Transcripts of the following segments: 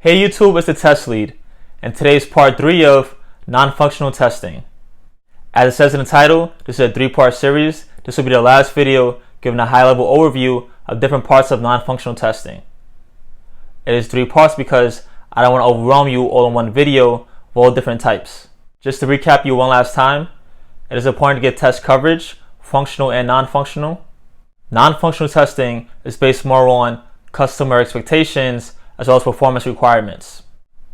Hey YouTube, it's the Test Lead, and today's part 3 of non-functional testing. As it says in the title, this is a 3-part series. This will be the last video giving a high-level overview of different parts of non-functional testing. It is 3 parts because I don't want to overwhelm you all in one video of all different types. Just to recap you one last time, it is important to get test coverage, functional and non-functional. Non-functional testing is based more on customer expectations as well as performance requirements.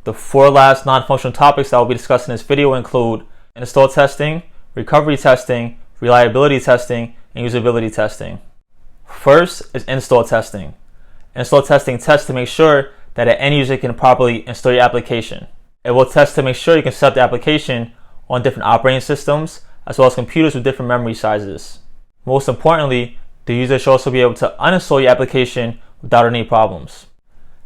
The 4 last non-functional topics that I will be discussing in this video include install testing, recovery testing, reliability testing, and usability testing. First is install testing. Install testing tests to make sure that an end user can properly install your application. It will test to make sure you can set up the application on different operating systems as well as computers with different memory sizes. Most importantly, the user should also be able to uninstall your application without any problems.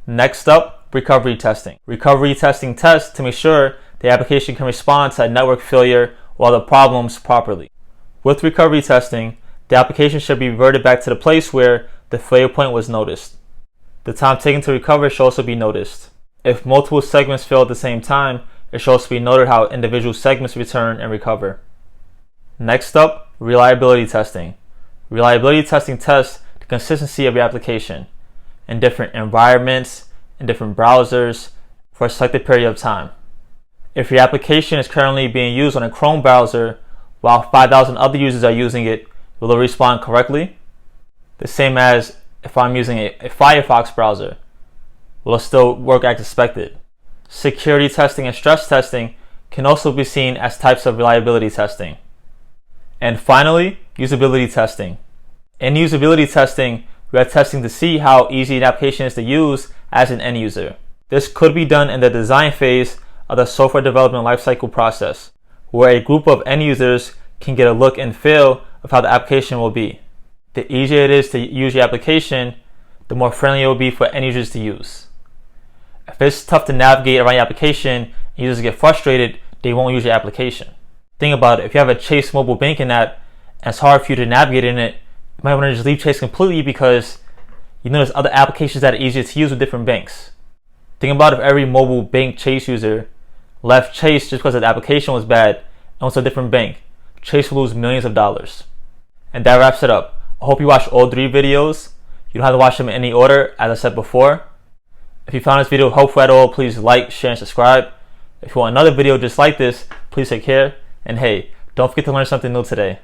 Next up, recovery testing. Recovery testing tests to make sure the application can respond to a network failure or other problems properly. With recovery testing, the application should be reverted back to the place where the failure point was noticed. The time taken to recover should also be noticed. If multiple segments fail at the same time, it should also be noted how individual segments return and recover. Next up, reliability testing. Reliability testing tests the consistency of your application in different environments, in different browsers, for a selected period of time. If your application is currently being used on a Chrome browser while 5,000 other users are using it, will it respond correctly? The same as if I'm using a Firefox browser, will it still work as expected? Security testing and stress testing can also be seen as types of reliability testing. And finally, usability testing. In usability testing, we are testing to see how easy an application is to use as an end user. This could be done in the design phase of the software development lifecycle process, where a group of end users can get a look and feel of how the application will be. The easier it is to use your application, the more friendly it will be for end users to use. If it's tough to navigate around your application and users get frustrated, they won't use your application. Think about it, if you have a Chase mobile banking app and it's hard for you to navigate in it, you might want to just leave Chase completely because you know there's other applications that are easier to use with different banks. Think about if every mobile bank Chase user left Chase just because the application was bad and went to a different bank. Chase will lose millions of dollars. And that wraps it up. I hope you watched all 3 videos. You don't have to watch them in any order, as I said before. If you found this video helpful at all, please like, share, and subscribe. If you want another video just like this, please take care. And hey, don't forget to learn something new today.